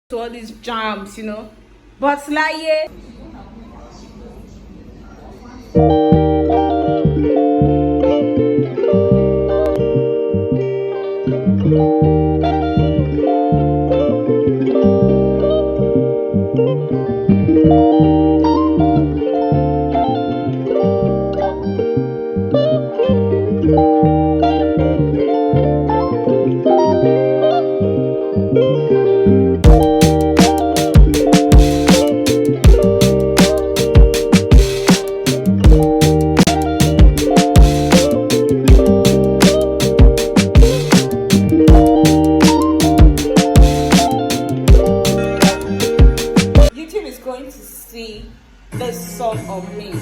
to all these jams, But like, YouTube is going to see this sort of me.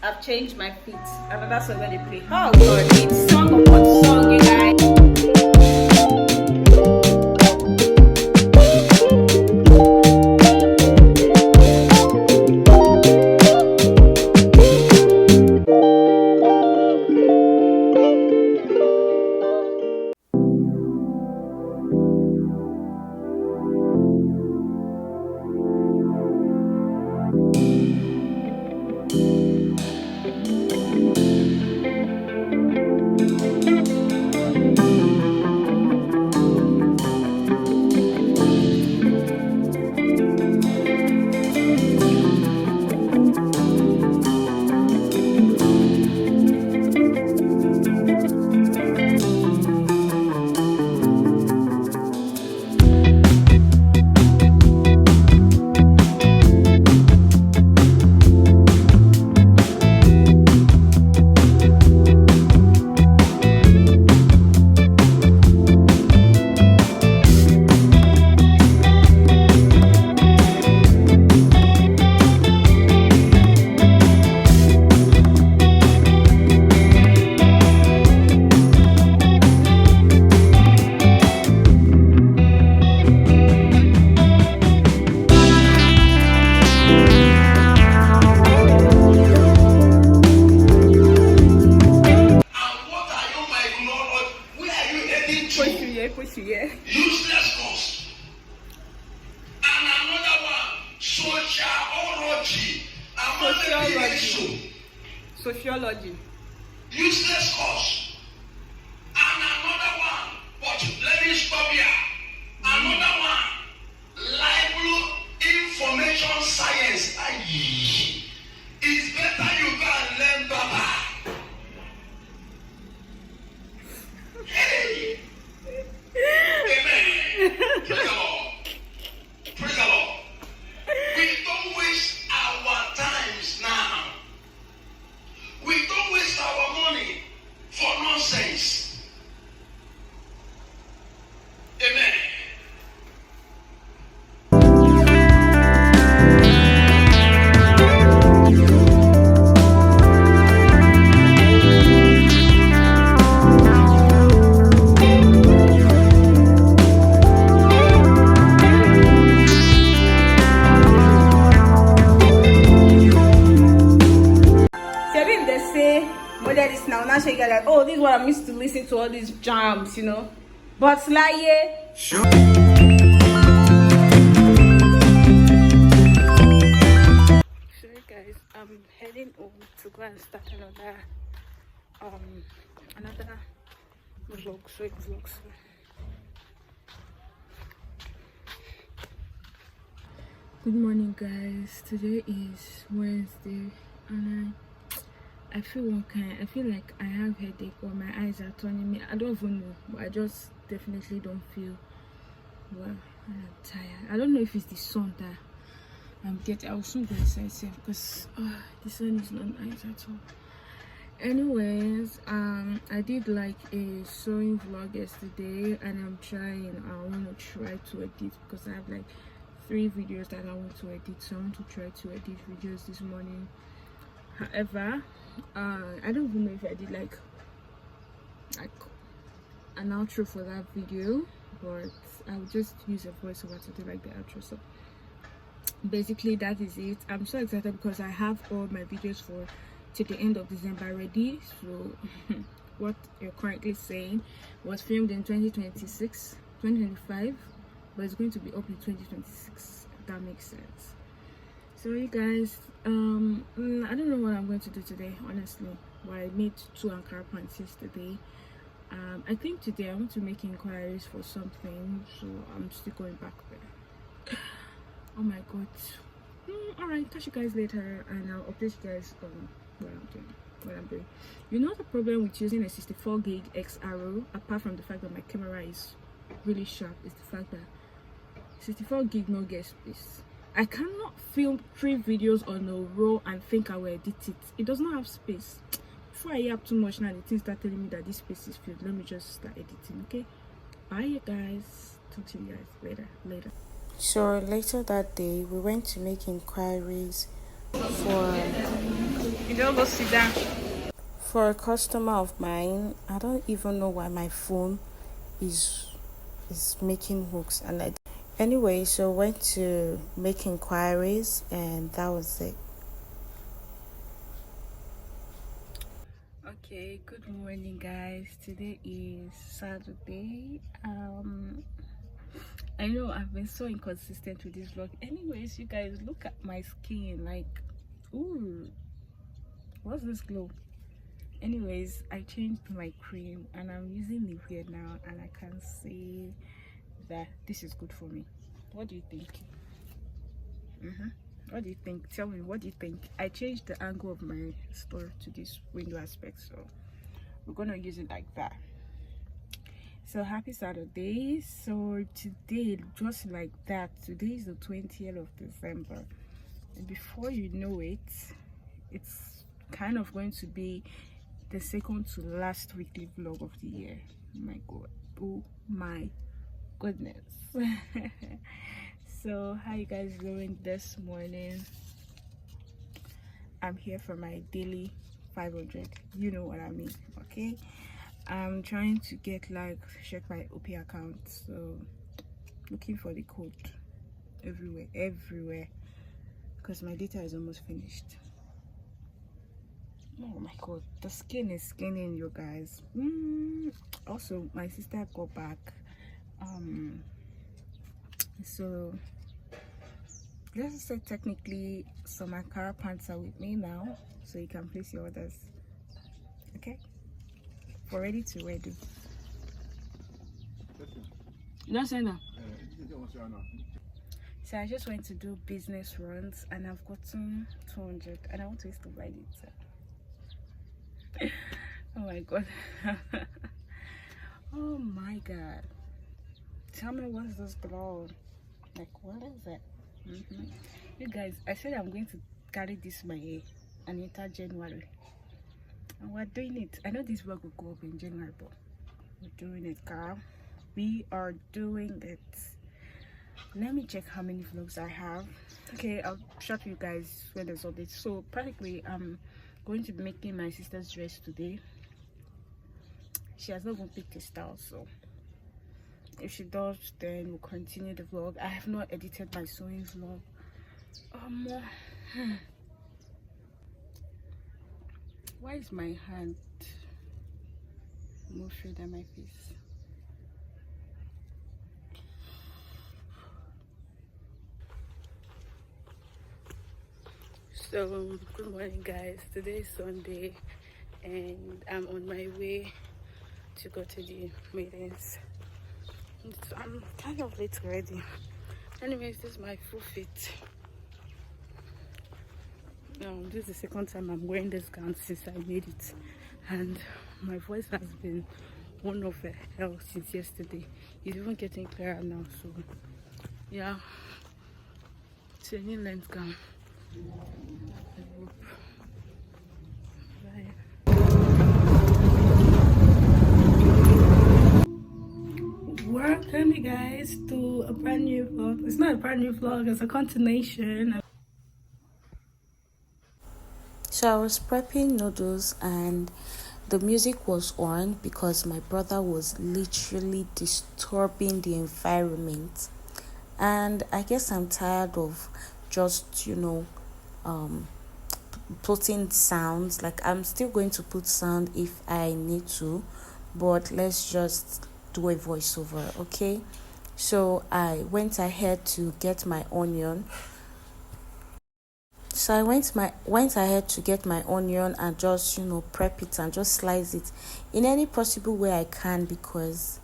I've changed my feet. Another song where they play. Oh god, it's song upon song, you guys. Useless cost. And another one, sociology. Sociology. Useless cost. And another one, but let me stop here. Another one, lively information science. It's better you go and learn Baba. Hey. Amen. Praise the Lord. Praise the Lord. We don't waste our times now. We don't waste our money for nonsense. Amen. Now she get like, oh, this is what I'm used to listen to all these jams, But like, sure. So guys, I'm heading home to go and start another vlog. Good morning, guys. Today is Wednesday, and I feel like I have headache or my eyes are turning me. I don't even know, but I just definitely don't feel well, and I'm tired. I don't know if it's the sun that I will soon go inside safe because the sun is not nice at all. Anyways, I did like a sewing vlog yesterday, and I'm trying. I want to try to edit because I have like 3 videos that I want to edit, so I want to try to edit videos this morning. However, I don't even know if I did like an outro for that video, but I will just use a voiceover to do like the outro. So basically that is it. I'm so excited because I have all my videos for to the end of December ready. So what you're currently saying was filmed in 2025, but it's going to be up in 2026, if that makes sense. So you guys, I don't know what I'm going to do today, honestly. Well, I made 2 Ankara pants yesterday. I think today I want to make inquiries for something, so I'm still going back there. Oh my god. All right, catch you guys later, and I'll update you guys on what I'm doing. You know, the problem with using a 64 gig XRO, apart from the fact that my camera is really sharp, is the fact that 64 gig no get space. I cannot film 3 videos on a row and think I will edit it. It does not have space. Before I yap too much now, the thing start telling me that this space is filled. Let me just start editing. Okay, bye you guys. Talk to you guys later. So later that day, we went to make inquiries for a customer of mine. I don't even know why my phone is making hooks, and anyway, so went to make inquiries, and that was it. Okay, good morning guys. Today is Saturday. I know I've been so inconsistent with this vlog. Anyways, you guys, look at my skin. Like, ooh, what's this glow? Anyways, I changed my cream and I'm using Nivea now, and I can say that this is good for me. What do you think? What do you think? Tell me, what do you think? I changed the angle of my store to this window aspect, so we're gonna use it like that. So happy Saturday. So today, just like that, today is the 20th of December, and before you know it, it's kind of going to be the second to last weekly vlog of the year. Oh my goodness. So how you guys doing this morning? I'm here for my daily 500, you know what I mean. Okay, I'm trying to get check my OP account, so looking for the code everywhere because my data is almost finished. Oh my god, the skin is skinning, you guys. Also, my sister got back, so let's just say technically some Ankara pants are with me now, so you can place your orders. Okay, for ready to wear. You don't say that. So I just went to do business runs and I've gotten 200, and I want to still buy it. Oh my god. Oh my god, tell me, what's this glow? Like, what is it? You guys, I said I'm going to carry this my hair and enter January, and we're doing it. I know this vlog will go up in January, but we're doing it, girl. We are doing it. Let me check how many vlogs I have. Okay, I'll show you guys when there's updates. So practically I'm going to be making my sister's dress today. She has not even picked a style, so if she does, then we'll continue the vlog. I have not edited my sewing vlog. Why is my hand more straight than my face? So good morning guys, today is Sunday and I'm on my way to go to the meetings. I'm kind of late already. Anyways, this is my full fit. This is the second time I'm wearing this gown since I made it, and my voice has been one of hell since yesterday. It's even getting clearer now, so yeah, Training length gown. Welcome you guys to a brand new vlog. It's not a brand new vlog, it's a continuation. So I was prepping noodles and the music was on because my brother was literally disturbing the environment. And I guess I'm tired of just, putting sounds. Like, I'm still going to put sound if I need to, but let's just do a voiceover, okay? So I went ahead to get my onion. So I went ahead to get my onion and just prep it and just slice it in any possible way I can, because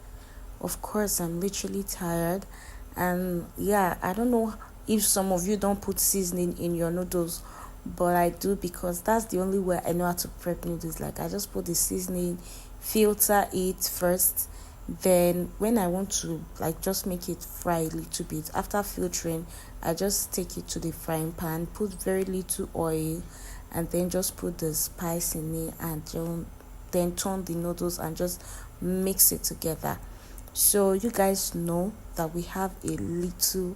of course I'm literally tired. And yeah, I don't know if some of you don't put seasoning in your noodles, but I do, because that's the only way I know how to prep noodles. Like, I just put the seasoning, filter it first, then when I want to just make it fry a little bit, after filtering, I just take it to the frying pan, put very little oil, and then just put the spice in it, and then turn the noodles and just mix it together. So you guys know that we have a little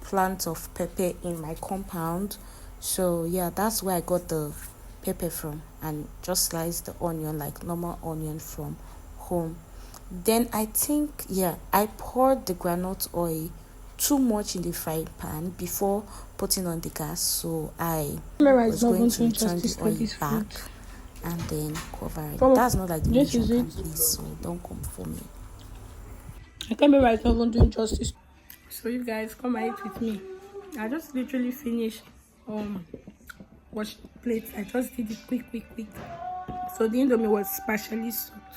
plant of pepper in my compound. So yeah, that's where I got the pepper from, and just slice the onion like normal onion from home. Then I think, I poured the groundnut oil too much in the frying pan before putting on the gas, so I was going to turn the oil back and then cover it. That's not like the mission can, please, so don't come for me. I can't remember, it's not even doing justice. So you guys come and eat with me. I just literally finished wash plates. I just did it quick. So the indomie was partially soaked.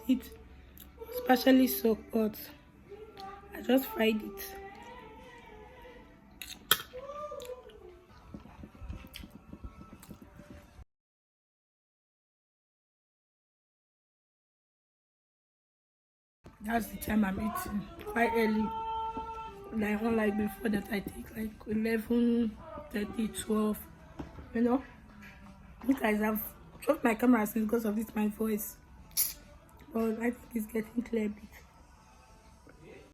It's partially soaked, but I just fried it. That's the time I'm eating, quite early. Like, unlike before that I take like 11:30, 12. You guys have shot my camera since because of this my voice, but I think it's getting clear